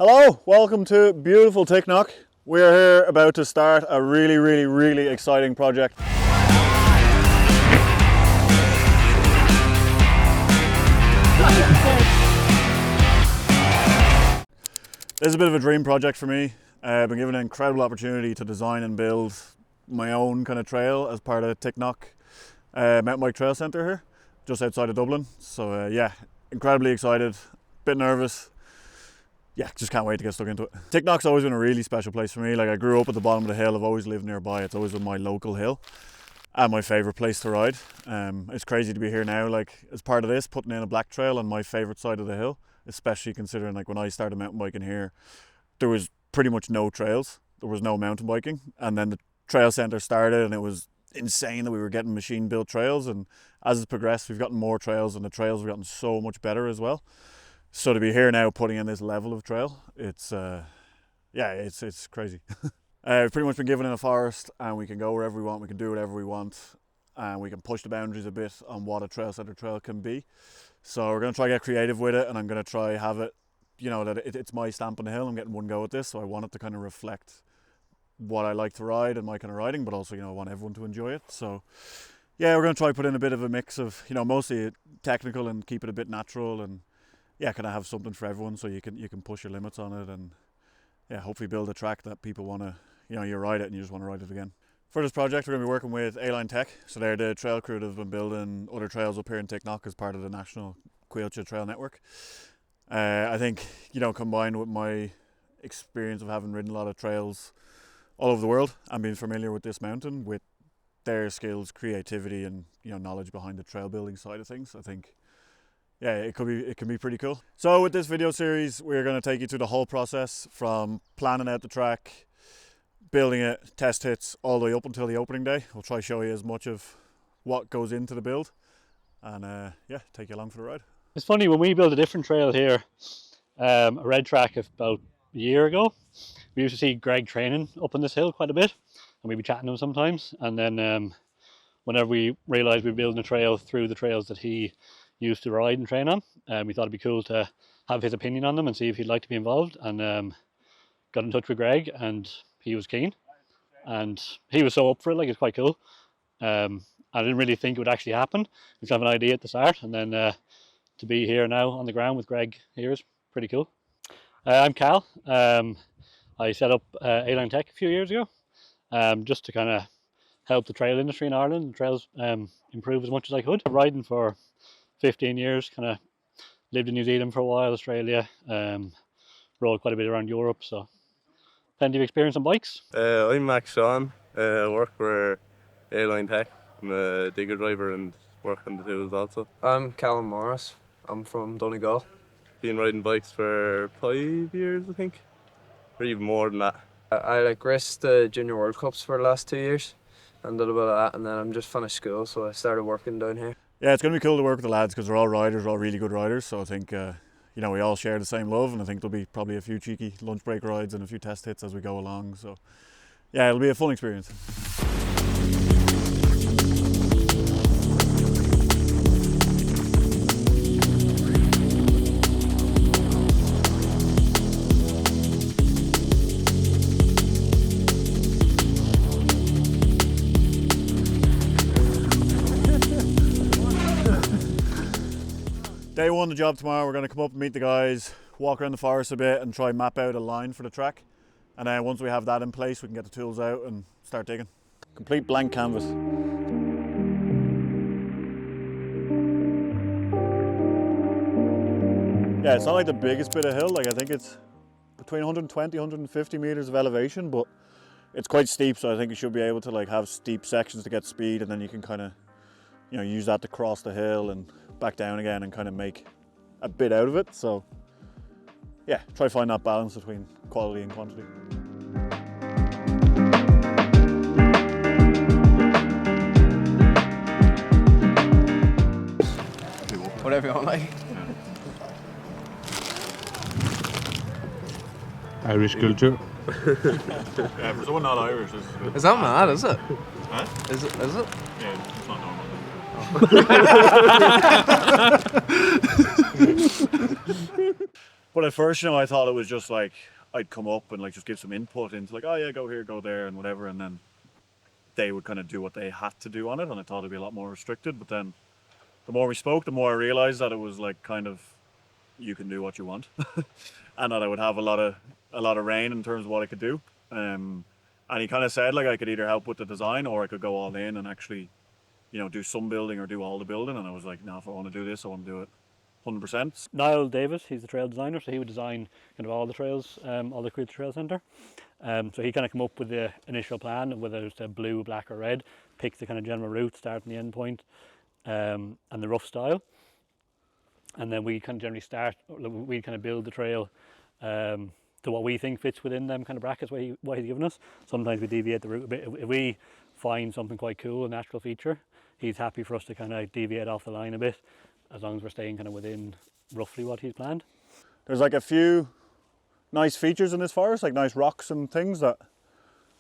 Hello, welcome to beautiful Ticknock. We're here about to start a really exciting project. This is a bit of a dream project for me. I've been given an incredible opportunity to design and build my own kind of trail as part of Ticknock mountain bike trail centre here, just outside of Dublin. So yeah, incredibly excited, bit nervous. Yeah, just can't wait to get stuck into it. Ticknock's always been a really special place for me. Like, I grew up at the bottom of the hill. I've always lived nearby. It's always been my local hill and my favourite place to ride. It's crazy to be here now, like, as part of this, putting in a black trail on my favourite side of the hill, especially considering, like, when I started mountain biking here, there was pretty much no trails. There was no mountain biking. And then the trail centre started and it was insane that we were getting machine built trails. And as it's progressed, we've gotten more trails and the trails have gotten so much better as well. So to be here now putting in this level of trail, it's crazy. We've pretty much been given in a forest and we can go wherever we want, we can do whatever we want, and we can push the boundaries a bit on what a trail centre trail can be. So we're going to try to get creative with it, and I'm going to try have it, you know, that it's my stamp on the hill. I'm getting one go at this, so I want it to kind of reflect what I like to ride and my kind of riding, but also, you know, I want everyone to enjoy it. So yeah, we're going to try put in a bit of a mix of, you know, mostly technical and keep it a bit natural, and yeah, kind of have something for everyone, so you can push your limits on it, and yeah, hopefully build a track that people want to, you know, you ride it and you just want to ride it again. For this project, we're going to be working with A-Line Tec. So they're the trail crew that have been building other trails up here in Ticknock as part of the National Quilcha Trail Network. I think, you know, combined with my experience of having ridden a lot of trails all over the world and being familiar with this mountain, with their skills, creativity, and, you know, knowledge behind the trail building side of things, I think, yeah, it can be pretty cool. So with this video series, we're going to take you through the whole process from planning out the track, building it, test hits, all the way up until the opening day. We'll try to show you as much of what goes into the build, and yeah, take you along for the ride. It's funny, when we built a different trail here, a red track about a year ago, we used to see Greg training up on this hill quite a bit, and we'd be chatting to him sometimes, and then whenever we realised we were building a trail through the trails that he used to ride and train on, we thought it'd be cool to have his opinion on them and see if he'd like to be involved, and got in touch with Greg, and he was keen, and he was so up for it. Like, it's quite cool. I didn't really think it would actually happen. We just have an idea at the start, and then to be here now on the ground with Greg here is pretty cool. I'm Cal. I set up A-Line Tec a few years ago, just to kind of help the trail industry in Ireland and trails improve as much as I could. Riding for 15 years, kind of lived in New Zealand for a while, Australia, rode quite a bit around Europe, so plenty of experience on bikes. I'm Max Sean. I work for A-Line Tec. I'm a digger driver and work on the tools also. I'm Callum Morris. I'm from Donegal. Been riding bikes for 5 years, I think, or even more than that. I like raced the Junior World Cups for the last 2 years and did a bit of that, and then I'm just finished school, so I started working down here. Yeah, it's going to be cool to work with the lads because they're all riders, they're all really good riders. So I think, you know, we all share the same love, and I think there'll be probably a few cheeky lunch break rides and a few test hits as we go along. So yeah, it'll be a fun experience. Day one, the job tomorrow, we're going to come up and meet the guys, walk around the forest a bit and try and map out a line for the track. And then once we have that in place, we can get the tools out and start digging. Complete blank canvas. Yeah, it's not like the biggest bit of hill. Like, I think it's between 120, 150 meters of elevation, but it's quite steep. So I think you should be able to like have steep sections to get speed, and then you can kind of, you know, use that to cross the hill and back down again and kind of make a bit out of it. So yeah, try to find that balance between quality and quantity. Whatever you want, like. Irish culture. Yeah, for someone not Irish, Is that mad, is it? Huh? Is it? Yeah, it's not normal. But at first, I thought it was just like I'd come up and like just give some input into like, oh yeah, go here, go there, and whatever, and then they would kind of do what they had to do on it, and I thought it'd be a lot more restricted. But then the more we spoke, the more I realized that it was like kind of you can do what you want, and that I would have a lot of reign in terms of what I could do. And he kind of said like I could either help with the design or I could go all in and actually, do some building or do all the building. And I was like, no, if I want to do this, I want to do it 100%. Niall Davis, he's the trail designer, so he would design kind of all the trails, all the Create Trail Centre. So he kind of come up with the initial plan, whether it's blue, black or red, pick the kind of general route, start and the end point, and the rough style. And then we kind of generally we kind of build the trail to what we think fits within them kind of brackets what he's given us. Sometimes we deviate the route a bit. If we find something quite cool, a natural feature, he's happy for us to kind of deviate off the line a bit, as long as we're staying kind of within roughly what he's planned. There's like a few nice features in this forest, like nice rocks and things that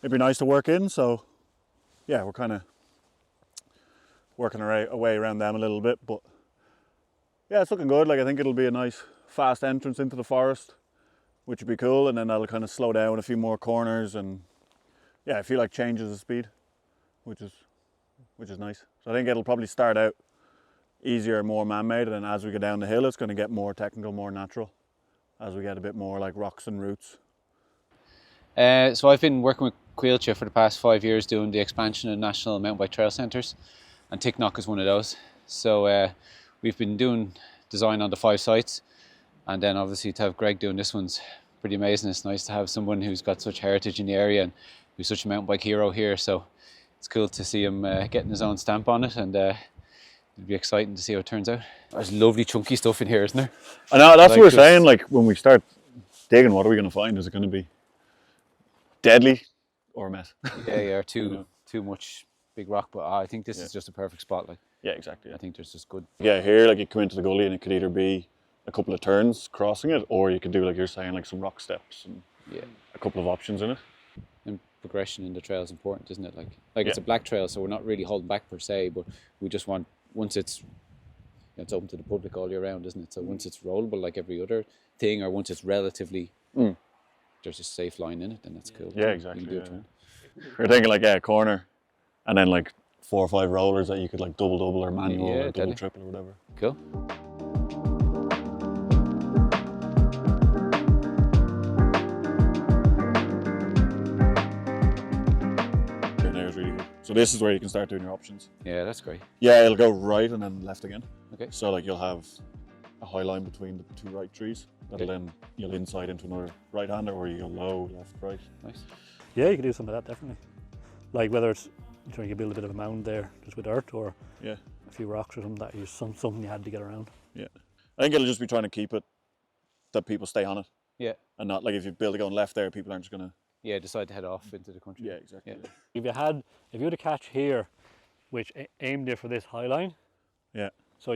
it'd be nice to work in. So yeah, we're kind of working our way around them a little bit, but yeah, it's looking good. Like I think it'll be a nice fast entrance into the forest, which would be cool, and then that'll kind of slow down a few more corners, and yeah, I feel like changes the speed, which is nice. So I think it'll probably start out easier, more man-made, and then as we go down the hill it's going to get more technical, more natural, as we get a bit more like rocks and roots. So I've been working with Quilcha for the past 5 years doing the expansion of national mountain bike trail centres, and Ticknock is one of those. So we've been doing design on the 5 sites, and then obviously to have Greg doing this one's pretty amazing. It's nice to have someone who's got such heritage in the area and who's such a mountain bike hero here, so it's cool to see him getting his own stamp on it, and it'll be exciting to see how it turns out. There's lovely chunky stuff in here, isn't there? I know, that's what we're saying, like when we start digging, what are we going to find? Is it going to be deadly or a mess? Yeah, too much big rock, but I think this is just a perfect spot. Like, yeah, exactly. I think there's just good. Yeah, here like you come into the gully and it could either be a couple of turns crossing it, or you could do like you're saying, like some rock steps and a couple of options in it. And progression in the trail is important, isn't it? Like it's a black trail, so we're not really holding back per se, but we just want, once it's open to the public all year round, isn't it? So once it's rollable like every other thing, or once it's relatively there's a safe line in it, then that's cool. Yeah, exactly. We're thinking like a corner, and then like 4 or 5 rollers that you could like double or manual or double triple or whatever. Cool. So this is where you can start doing your options. Yeah, that's great. Yeah, it'll go right and then left again. Okay. So like you'll have a high line between the 2 right trees. That'll then you'll inside into another right-hander, or you go low, left, right. Nice. Yeah, you can do some of that definitely. Like whether it's trying to build a bit of a mound there just with earth, or a few rocks or something that you something you had to get around. Yeah, I think it'll just be trying to keep it that people stay on it. Yeah. And not like if you build it going left there, people aren't just gonna. Yeah, decide to head off into the country. Yeah, exactly. Yeah. If you had a catch here, which aimed there for this high line. Yeah. So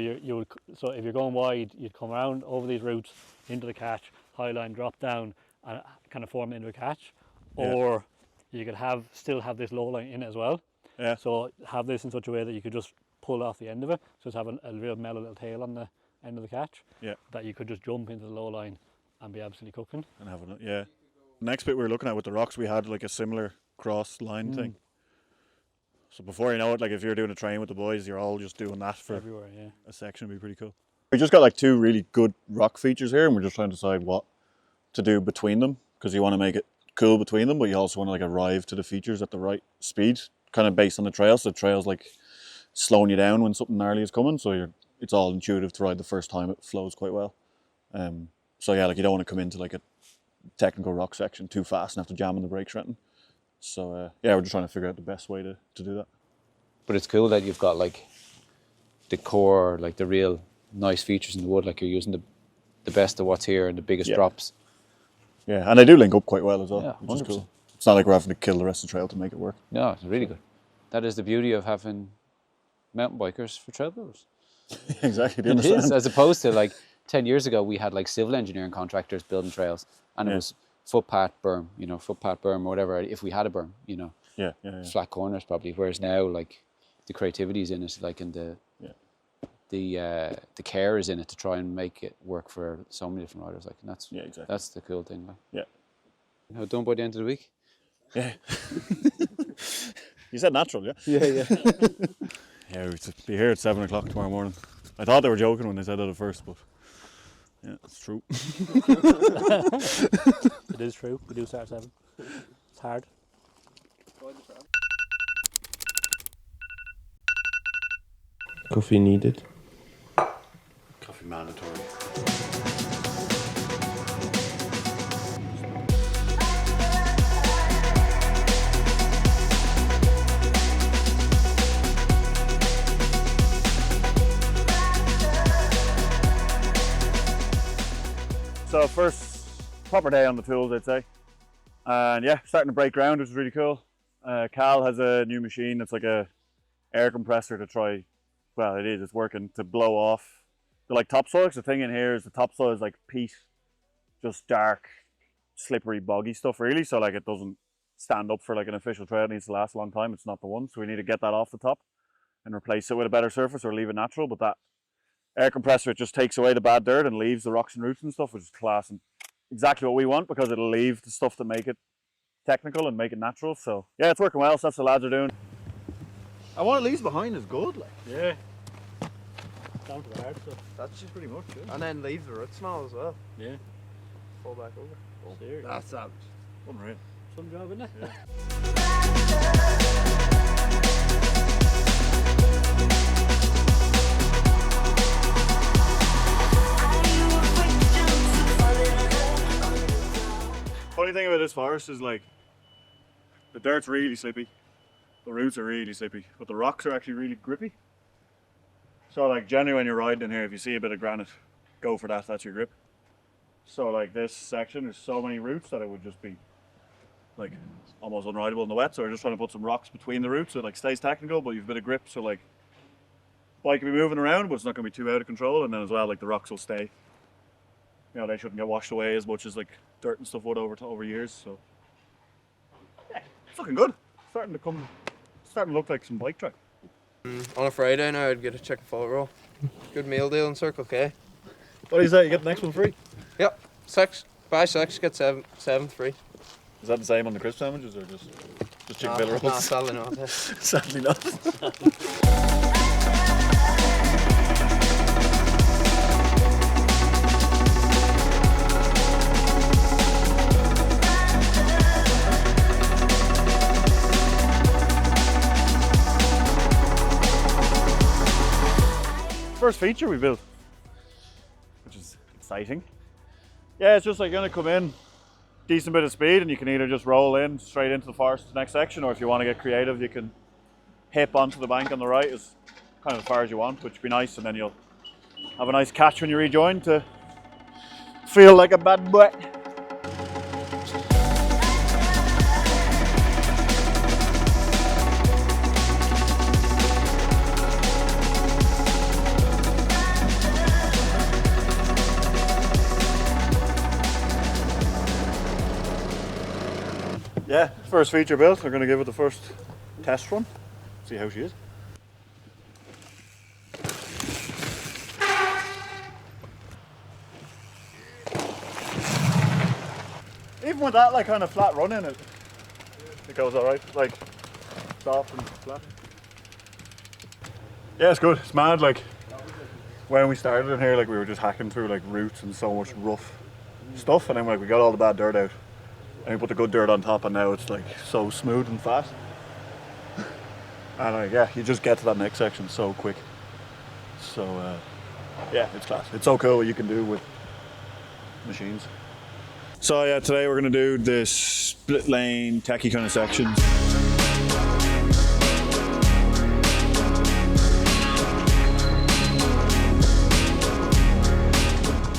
so if you're going wide, you'd come around over these routes into the catch, high line, drop down, and kind of form it into a catch, or you could still have this low line in it as well. Yeah. So have this in such a way that you could just pull off the end of it. So just have a real mellow little tail on the end of the catch. Yeah. That you could just jump into the low line and be absolutely cooking. And having it, yeah. Next bit we were looking at with the rocks, we had like a similar cross line thing. So before you know it, like if you're doing a train with the boys, you're all just doing that for everywhere. Yeah. A section would be pretty cool. We just got like 2 really good rock features here, and we're just trying to decide what to do between them, because you want to make it cool between them, but you also want to like arrive to the features at the right speed, kind of based on the trail. So the trail's like slowing you down when something gnarly is coming, so it's all intuitive to ride the first time. It flows quite well. So yeah, like you don't want to come into like a technical rock section too fast and have to jam on the brakes renting. So yeah, we're just trying to figure out the best way to do that. But it's cool that you've got like the core, like the real nice features in the wood, like you're using the best of what's here and the biggest drops. Yeah, and they do link up quite well as well, Yeah, which 100%. is cool. It's not like we're having to kill the rest of the trail to make it work. No, it's really good. That is the beauty of having mountain bikers for trail builders. Exactly, do you It understand? is, as opposed to like 10 years ago, we had like civil engineering contractors building trails, and it was footpath berm, or whatever, if we had a berm, Yeah. flat corners probably. Whereas now, like, the creativity's in it, like in the the care is in it to try and make it work for so many different riders. Like, and that's Yeah, exactly. that's the cool thing. Like, Yeah. How done by the end of the week? Yeah. You said natural, yeah? Yeah. Yeah, we'll be here at 7 o'clock tomorrow morning. I thought they were joking when they said that at first, but yeah, it's true. It is true. We do start at 7. It's hard. Coffee needed. Coffee mandatory. So first proper day on the tools, I'd say. And yeah, starting to break ground, which is really cool. Cal has a new machine that's like a air compressor to try, well it is, it's working, to blow off the like topsoil. The thing in here is the topsoil is like peat, just dark, slippery, boggy stuff really. So like it doesn't stand up for like an official trail. It needs to last a long time. It's not the one. So we need to get that off the top and replace it with a better surface or leave it natural. But that air compressor, it just takes away the bad dirt and leaves the rocks and roots and stuff, which is class and exactly what we want, because it'll leave the stuff to make it technical and make it natural. So yeah, it's working well. So that's what the lads are doing. And what it leaves behind is good, like. Yeah. Down to the hard stuff. That's just Pretty much, yeah. and then leave the roots now as well. Yeah. Fall back over. Serious. That's unreal. Some job, isn't it? Yeah. Funny thing about this forest is like the dirt's really slippy, the roots are really slippy, but the rocks are actually really grippy. So like generally when you're riding in here, if you see a bit of granite, go for that, that's your grip. So like this section, there's so many roots that it would just be like almost unrideable in the wet. So we're just trying to put some rocks between the roots so it like stays technical, but you've a bit of grip. So like bike can be moving around, but it's not going to be too out of control. And then as well, like the rocks will stay. You know, they shouldn't get washed away as much as like dirt and stuff would over years. So yeah, it's looking good. Starting to look like some bike track. On a Friday now, I'd get a chicken foot roll. Good meal deal in Circle K. What do you say? You get the next one free? Yep, 6. Buy 6, get 7 free. Is that the same on the crisp sandwiches or just chicken fillet rolls? Nah, sadly not. Yeah. Sadly not. First feature we built, which is exciting. Yeah, it's just like gonna come in, decent bit of speed, and you can either just roll in straight into the forest to the next section, or if you want to get creative, you can hip onto the bank on the right as kind of as far as you want, which would be nice, and then you'll have a nice catch when you rejoin to feel like a bad boy. Yeah, first feature built. We're going to give it the first test run. See how she is. Even with that like kind of flat run in it, it goes alright. Like soft and flat. Yeah, it's good. It's mad. Like when we started in here, like we were just hacking through like roots and so much rough stuff, and then like we got all the bad dirt out. And we put the good dirt on top, and now it's like so smooth and fast. And yeah, you just get to that next section so quick. So yeah, it's class. It's so cool what you can do with machines. So yeah, today we're gonna do this split lane techie kind of section.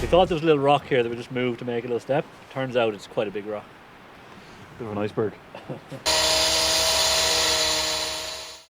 We thought there was a little rock here that we just moved to make a little step. Turns out it's quite a big rock. Bit of an iceberg.